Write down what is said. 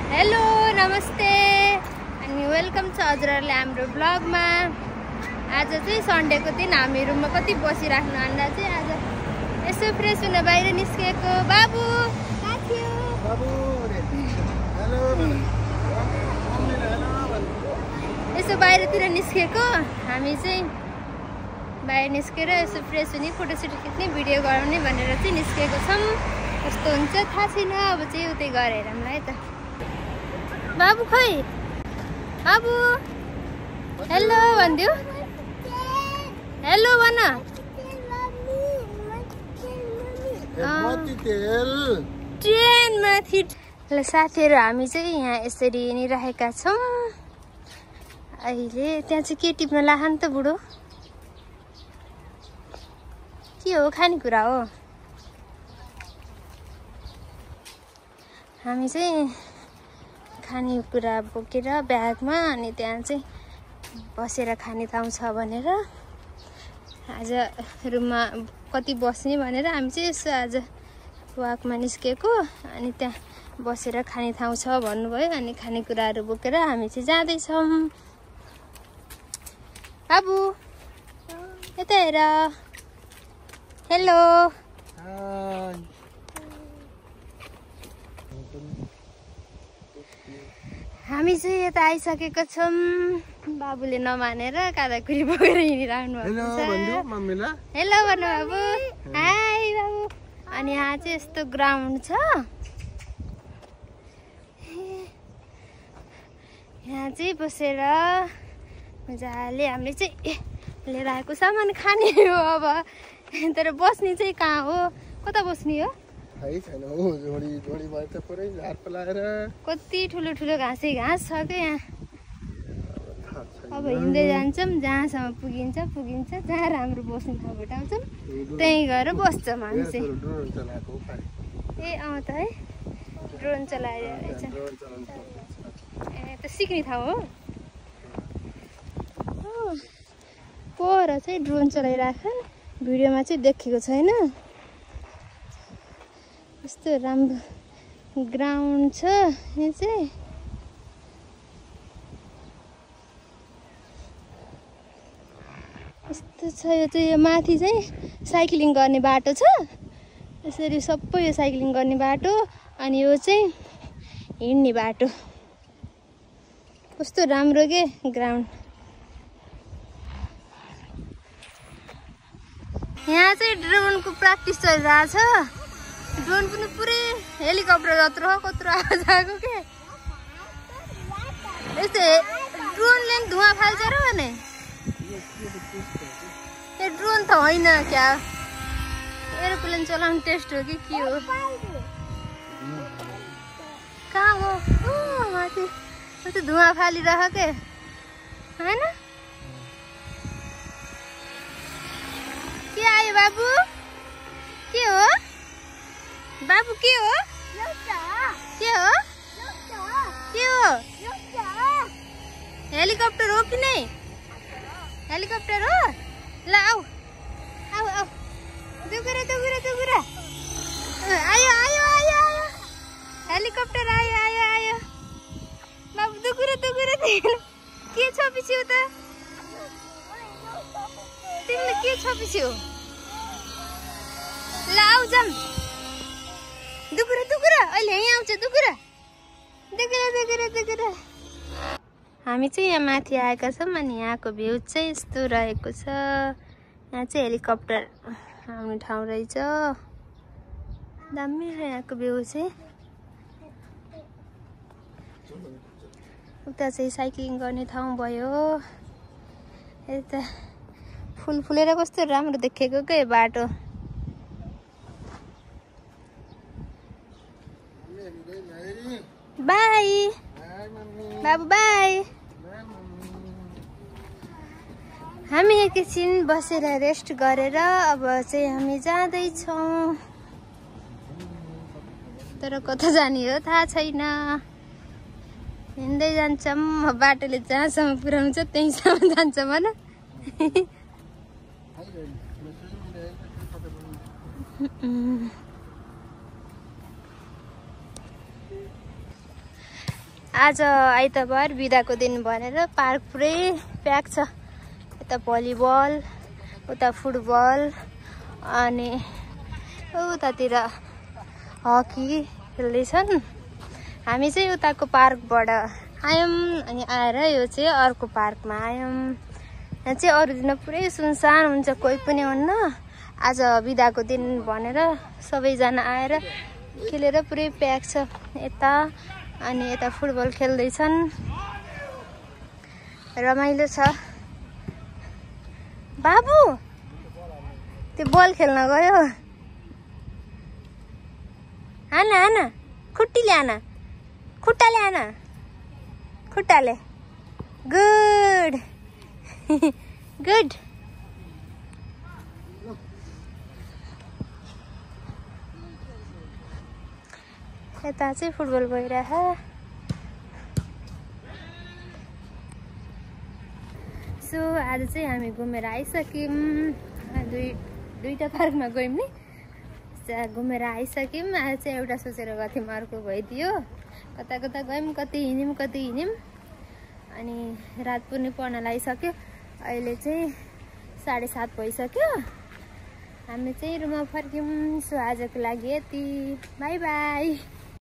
Hello नमस्ते अनि welcome छ हजुरहरुले हाम्रो ब्लगमा। आज चाहिँ सन्डेको दिन हामी रुममा कति बसिराख्नु भन्दा चाहिँ आज यसो फ्रेस हुन बाहिर निस्केको। बाबु कहाँ थियो? बाबु हेलो यसो बाहिरतिर निस्केको हामी चाहिँ बाहिर निस्केर यसो फ्रेस हुने फोटोसुट खिच्ने भिडियो गराउने भनेर चाहिँ निस्केको छौँ। कस्तो हुन्छ थाहा छैन, अब चाहिँ उतै गएर हेरौँला है त। बाबु खोइ बाबु हेलो भन्दियो, हेलो भन। ट्रेन माथि ल साथीहरू हामी चाहिँ यहाँ यसरी हिँडिरहेका छौँ। अहिले त्यहाँ चाहिँ के टिप्न लाखा नि त बुढो? के हो? खानेकुरा हो। हामी चाहिँ खानेकुरा बोकेर ब्यागमा अनि त्यहाँ चाहिँ बसेर खाने ठाउँ छ भनेर आज रुममा कति बस्ने भनेर हामी चाहिँ यसो आज वाकमा निस्केको। अनि त्यहाँ बसेर खाने ठाउँ छ भन्नुभयो अनि खानेकुराहरू बोकेर हामी चाहिँ जाँदैछौँ। बाबु यता हेर। हेलो हामी चाहिँ यता आइसकेको छौँ। बाबुले नमानेर कादाकुरी बोकेर हिँडिराख्नु भएको छ। हेलो भन्नु बाबु। हाई बाबु। अनि यहाँ चाहिँ यस्तो ग्राउन्ड छ। यहाँ चाहिँ बसेर मजाले हामीले चाहिँ लिएर आएको सामान खाने हो अब। तर बस्ने चाहिँ कहाँ हो? कता बस्ने हो? कति ठुलो ठुलो घाँसै घाँस छ क्या यहाँ। अब हिँड्दै जान्छौँ, जहाँसम्म पुगिन्छ जहाँ राम्रो बस्ने ठाउँ भेटाउँछौँ त्यहीँ गएर बस्छौँ हामी चाहिँ। ए अँ त है, ड्रोन चलाइरहेछ। ए त सिक्ने ठाउँ हो। पर चाहिँ ड्रोन चलाइरहेको, भिडियोमा चाहिँ देखेको छैन। यस्तो राम्रो ग्राउन्ड छ यहाँ चाहिँ। यस्तो छ यो चाहिँ। यो माथि चाहिँ साइक्लिङ गर्ने बाटो छ। यसरी सबै यो साइक्लिङ गर्ने बाटो अनि यो चाहिँ हिँड्ने बाटो। कस्तो राम्रो के ग्राउन्ड। यहाँ चाहिँ ड्रोनको प्र्याक्टिस चलिरहेछ। ड्रोन पनि पुरै हेलिकप्टर जत्रो कत्रो आवाज आएको के। यस्तो ड्रोनले पनि धुवा फाल्छ र भने। ए ड्रोन त होइन क्या, एरोप्लेन चलाउने टेस्ट हो कि के हो? कहाँ हो? माथि कस्तो धुवा फालिरह के होइन? के आयो बाबु? के हो बाबु? के हो? के हो? के हो? हेलिकप्टर हो कि नहीं? हेलिकप्टर हो? ल आऊ आऊ आऊ। दुगुरा दुगुरा दुगुरा। आयो आयो आयो आयो। हेलिकप्टर आयो आयो आयो। बाबु दुगुरा दुगुरा दुगुरा। के छ पछि त? तिमीले के छ पछि हो? ल आऊ जाम। दुगुरा दुगुरा अहिले यहीँ आउँछ। दुगुरा दुगुरा दुगुरा दुगुरा। हामी चाहिँ यहाँ माथि आएका छौँ अनि यहाँको भ्यू चाहिँ यस्तो रहेको छ। यहाँ चाहिँ हेलिकप्टर आउने ठाउँ रहेछ। दामी छ यहाँको भ्यू चाहिँ। उता चाहिँ साइक्लिङ गर्ने ठाउँ भयो। यता फुल फुलेर कस्तो राम्रो देखेको के बाटो। बाई बाबु बाई। हामी एकैछिन बसेर रेस्ट गरेर अब चाहिँ हामी जाँदैछौँ। तर कता जाने हो थाहा छैन। हिँड्दै जान्छौँ। बाटोले जहाँसम्म पुर्याउँछ त्यहीँसम्म जान्छौँ होइन। आज आइतबार बिदाको दिन भनेर पार्क पुरै प्याक छ। यता भलिबल, उता फुटबल अनि उतातिर हकी खेल्दैछन्। हामी चाहिँ उताको पार्कबाट आयौँ अनि आएर यो चाहिँ अर्को पार्कमा आयौँ। यहाँ चाहिँ अरू दिन पुरै सुनसान हुन्छ, कोही पनि हुन्न। आज बिदाको दिन भनेर सबैजना आएर खेलेर पुरै प्याक छ यता। अनि यता फुटबल खेल्दैछन्, रमाइलो छ। बाबु त्यो बल खेल्न गयो। आना आना, खुट्टीले आना, खुट्टाले आना, खुट्टाले। Good good. यता चाहिँ फुटबल भइरह। सो आज चाहिँ हामी घुमेर आइसक्यौँ। दुईटा पार्कमा गयौँ नि, घुमेर आइसक्यौँ। आज चाहिँ एउटा सोचेर गएको थियौँ, अर्को भइदियो। कता कता गयौँ, कति हिँड्यौँ। अनि रात पनि पर्न लागिसक्यो। अहिले चाहिँ 7:30 भइसक्यो। हामी चाहिँ रुममा फर्क्यौँ। सो आजको लागि यति, बाई बाई।